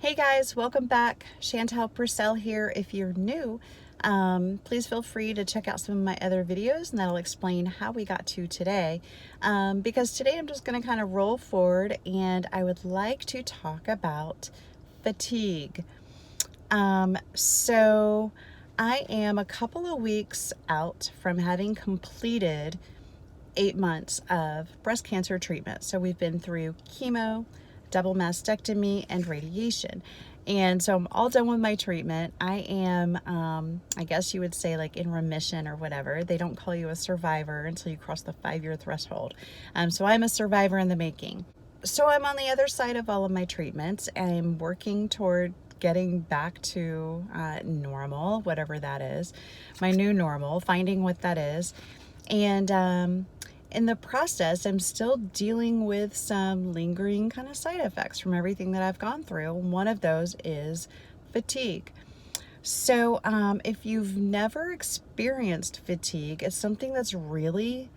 Hey guys, welcome back. Chantel Purcell here. If you're new, please feel free to check out some of my other videos and that'll explain how we got to today. Because today I'm just going to kind of roll forward and I would like to talk about fatigue. So I am a couple of weeks out from having completed 8 months of breast cancer treatment. So we've been through chemo, double mastectomy, and radiation. And so I'm all done with my treatment. I am, I guess you would say, like in remission or whatever. They don't call you a survivor until you cross the 5-year threshold. So I'm a survivor in the making. So I'm on the other side of all of my treatments. I'm working toward getting back to normal, whatever that is, my new normal, finding what that is. And in the process, I'm still dealing with some lingering kind of side effects from everything that I've gone through. One of those is fatigue. So if you've never experienced fatigue, it's something that's really,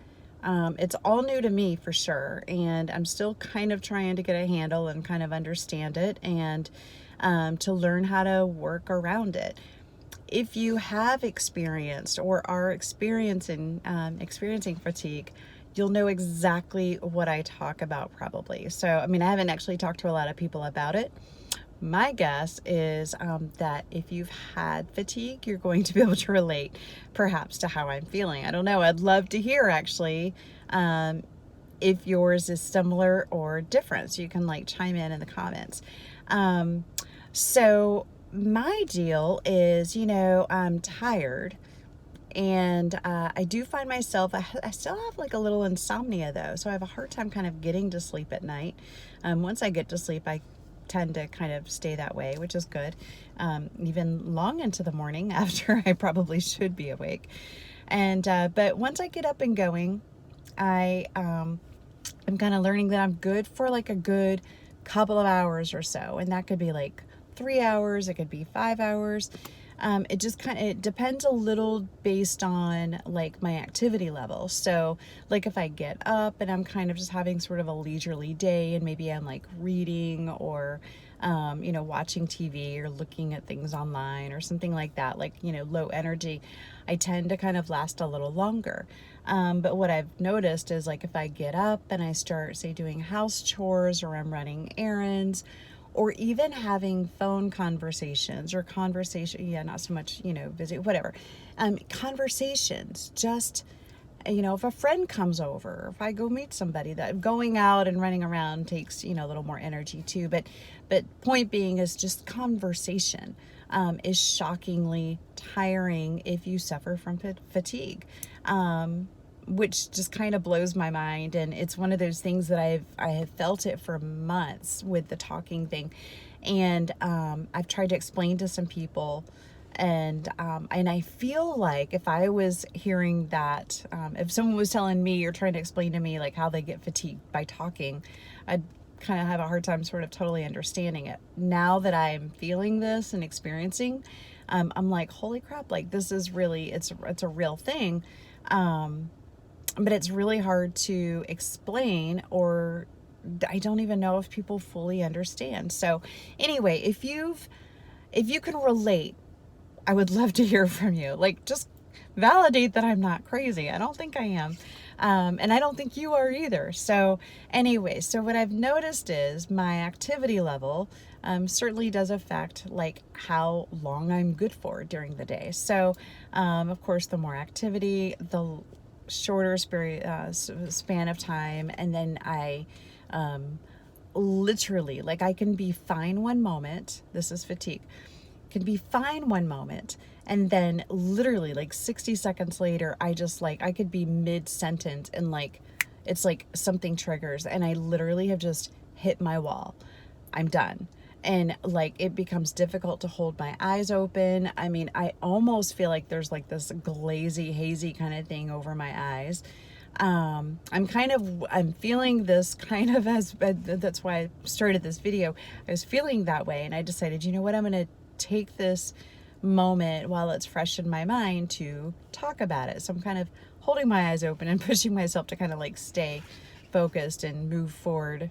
it's all new to me for sure. And I'm still kind of trying to get a handle and kind of understand it and to learn how to work around it. If you have experienced or are experiencing fatigue, you'll know exactly what I talk about probably. So, I mean, I haven't actually talked to a lot of people about it. My guess is that if you've had fatigue, you're going to be able to relate perhaps to how I'm feeling. I don't know. I'd love to hear actually if yours is similar or different. So you can like chime in the comments. So my deal is, I'm tired. And I do find myself, I still have like a little insomnia though. So I have a hard time kind of getting to sleep at night. Once I get to sleep, I tend to kind of stay that way, which is good. Even long into the morning after I probably should be awake. And, but once I get up and going, I'm kind of learning that I'm good for like a good couple of hours or so. And that could be like 3 hours, it could be 5 hours. It just it depends a little based on like my activity level. So like if I get up and I'm kind of just having sort of a leisurely day and maybe I'm like reading or, watching TV or looking at things online or something like that, like, low energy, I tend to kind of last a little longer. But what I've noticed is like if I get up and I start, say, doing house chores or I'm running errands, or even having phone conversations or not so much, visit, whatever. Conversations, just, if a friend comes over, if I go meet somebody, that going out and running around takes, a little more energy too. But point being is just conversation is shockingly tiring if you suffer from fatigue. Which just kind of blows my mind. And it's one of those things that I have felt it for months with the talking thing. And I've tried to explain to some people, and I feel like if I was hearing that, if someone was telling me or trying to explain to me like how they get fatigued by talking, I'd kind of have a hard time sort of totally understanding it. Now that I'm feeling this and experiencing, I'm like, holy crap, like this is really, it's a real thing. But it's really hard to explain, or I don't even know if people fully understand. So anyway, if you can relate, I would love to hear from you. Like, just validate that I'm not crazy. I don't think I am. And I don't think you are either. So anyway, so what I've noticed is my activity level certainly does affect like how long I'm good for during the day. So of course, the more activity, the shorter span of time. And then I literally, like, I can be fine one moment, this is fatigue, can be fine one moment, and then literally like 60 seconds later, I could be mid-sentence and like it's like something triggers and I literally have just hit my wall. I'm done. And like it becomes difficult to hold my eyes open. I mean, I almost feel like there's like this glazy, hazy kind of thing over my eyes. I'm feeling this kind of that's why I started this video. I was feeling that way and I decided, you know what, I'm going to take this moment while it's fresh in my mind to talk about it. So I'm kind of holding my eyes open and pushing myself to kind of like stay focused and move forward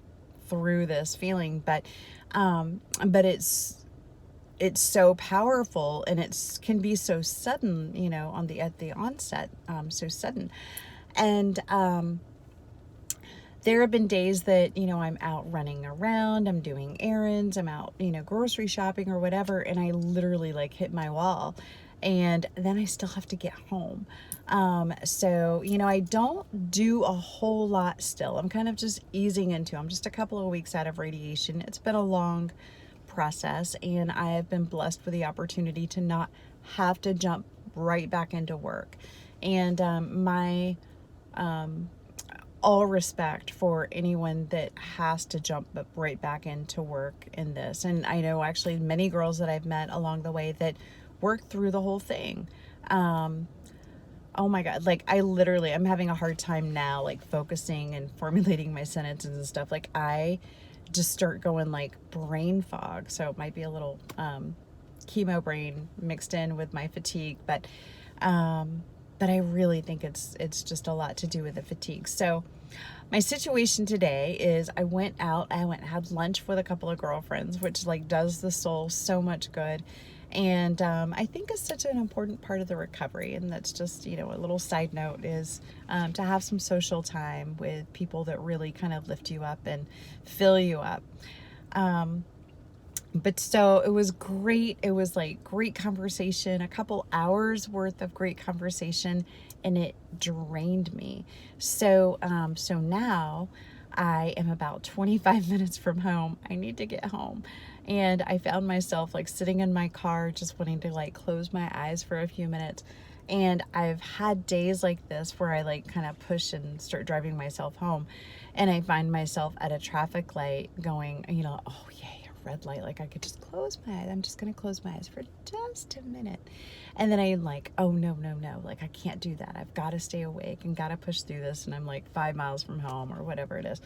through this feeling, but it's so powerful, and it's can be so sudden, you know, at the onset, so sudden. And there have been days that, you know, I'm out running around, I'm doing errands, I'm out, you know, grocery shopping or whatever, and I literally like hit my wall. And then I still have to get home. So, you know, I don't do a whole lot still. I'm kind of just easing into, I'm just a couple of weeks out of radiation. It's been a long process, and I have been blessed with the opportunity to not have to jump right back into work. And all respect for anyone that has to jump right back into work in this. And I know actually many girls that I've met along the way that worked through the whole thing. Oh my God, like I'm having a hard time now, like focusing and formulating my sentences and stuff. Like I just start going like brain fog. So it might be a little chemo brain mixed in with my fatigue, but I really think it's just a lot to do with the fatigue. So my situation today is I went and had lunch with a couple of girlfriends, which like does the soul so much good. And I think is such an important part of the recovery. And that's just, you know, a little side note is to have some social time with people that really kind of lift you up and fill you up. But so it was great. It was like great conversation, a couple hours worth of great conversation, and it drained me. So, so now I am about 25 minutes from home. I need to get home. And I found myself like sitting in my car, just wanting to like close my eyes for a few minutes. And I've had days like this where I like kind of push and start driving myself home. And I find myself at a traffic light going, you know, oh yay, red light, like I could just close my eyes. I'm just gonna close my eyes for just a minute. And then I'm like, oh no, like I can't do that. I've got to stay awake and got to push through this. And I'm like 5 miles from home or whatever it is.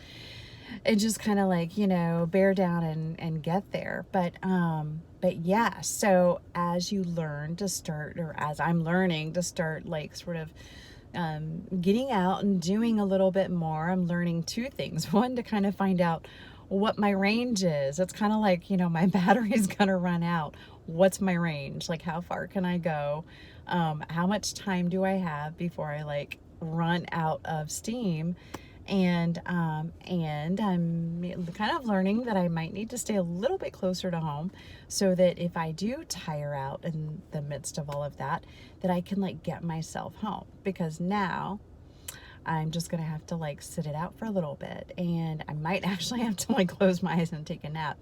And just kind of like, you know, bear down and get there. But yeah, so as you learn to start, or as I'm learning to start like sort of getting out and doing a little bit more, I'm learning two things. One, to kind of find out what my range is. It's kind of like, you know, my battery's gonna run out. What's my range? Like, how far can I go? How much time do I have before I like run out of steam? And I'm kind of learning that I might need to stay a little bit closer to home, so that if I do tire out in the midst of all of that, that I can like get myself home. Because now I'm just gonna have to like sit it out for a little bit, and I might actually have to like close my eyes and take a nap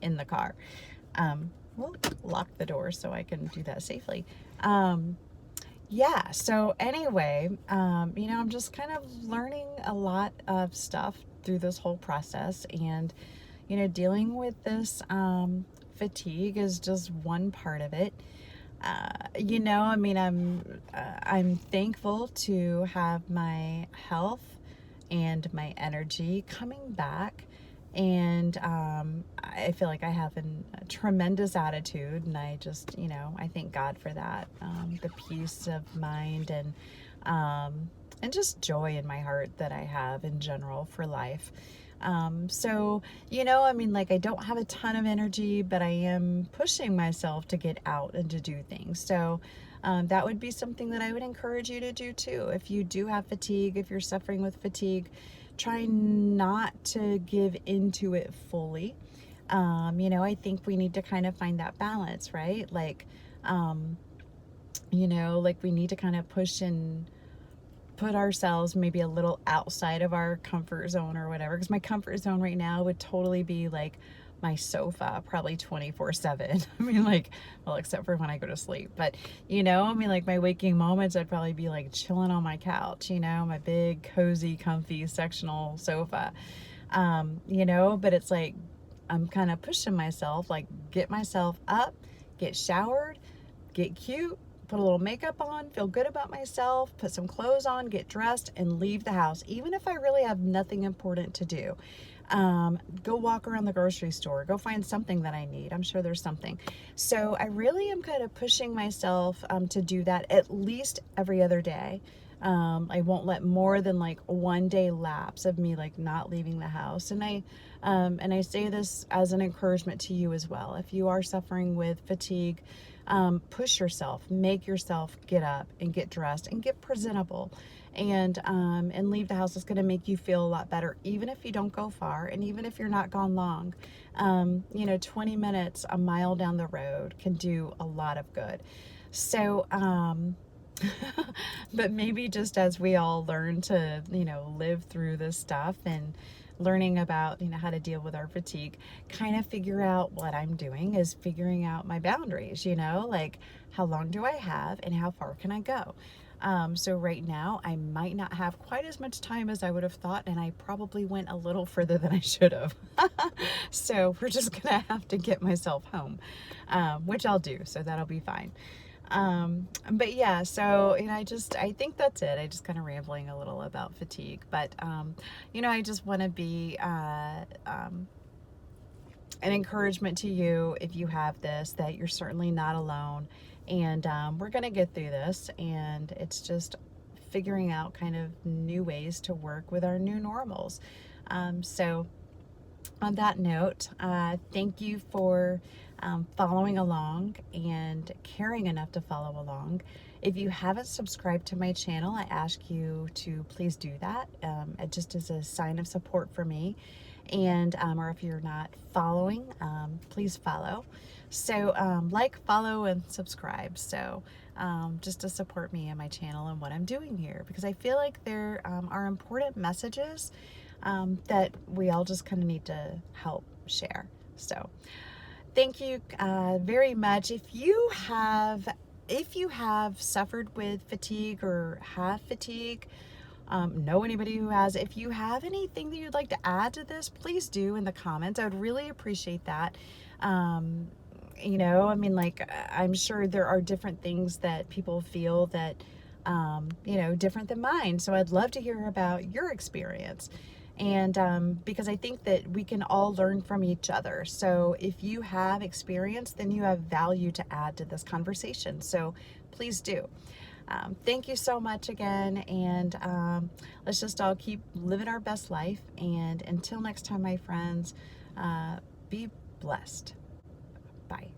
in the car. We'll lock the door so I can do that safely. Yeah, so anyway, you know, I'm just kind of learning a lot of stuff through this whole process, and, you know, dealing with this fatigue is just one part of it. You know, I mean, I'm thankful to have my health and my energy coming back. And I feel like I have a tremendous attitude, and I just, you know, I thank God for that. The peace of mind and just joy in my heart that I have in general for life. So, you know, I mean, like I don't have a ton of energy, but I am pushing myself to get out and to do things. So that would be something that I would encourage you to do too. If you do have fatigue, if you're suffering with fatigue, try not to give into it fully. You know, I think we need to kind of find that balance, right? Like, you know, like we need to kind of push and put ourselves maybe a little outside of our comfort zone or whatever. Because my comfort zone right now would totally be like my sofa, probably 24/7. I mean, like, well, except for when I go to sleep. But, you know, I mean, like my waking moments, I'd probably be like chilling on my couch, you know, my big, cozy, comfy sectional sofa. You know, but it's like I'm kind of pushing myself, like get myself up, get showered, get cute, put a little makeup on, feel good about myself, put some clothes on, get dressed, and leave the house, even if I really have nothing important to do. Go walk around the grocery store, go find something that I need. I'm sure there's something. So I really am kind of pushing myself to do that at least every other day. I won't let more than like one day lapse of me like not leaving the house. And I say this as an encouragement to you as well. If you are suffering with fatigue, push yourself, make yourself get up and get dressed and get presentable, and leave the house. It's going to make you feel a lot better, even if you don't go far, and even if you're not gone long. 20 minutes, a mile down the road can do a lot of good. So, but maybe just as we all learn to, live through this stuff and learning about, how to deal with our fatigue, kind of figure out what I'm doing is figuring out my boundaries, like how long do I have and how far can I go? So right now I might not have quite as much time as I would have thought, and I probably went a little further than I should have. So we're just gonna have to get myself home, which I'll do, so that'll be fine. But yeah, so, I think that's it. I just kind of rambling a little about fatigue, but, I just want to be, an encouragement to you if you have this, that you're certainly not alone. And, we're going to get through this, and it's just figuring out kind of new ways to work with our new normals. So on that note, thank you for following along and caring enough to follow along. If you haven't subscribed to my channel, I ask you to please do that. It just is a sign of support for me. And or if you're not following, please follow. So like, follow, and subscribe. So just to support me and my channel and what I'm doing here, because I feel like there are important messages that we all just kind of need to help share. So thank you very much. If you have suffered with fatigue or have fatigue, know anybody who has, if you have anything that you'd like to add to this, please do in the comments. I would really appreciate that. I'm sure there are different things that people feel that, different than mine. So I'd love to hear about your experience. And because I think that we can all learn from each other. So if you have experience, then you have value to add to this conversation. So please do. Thank you so much again. And let's just all keep living our best life. And until next time, my friends, be blessed. Bye.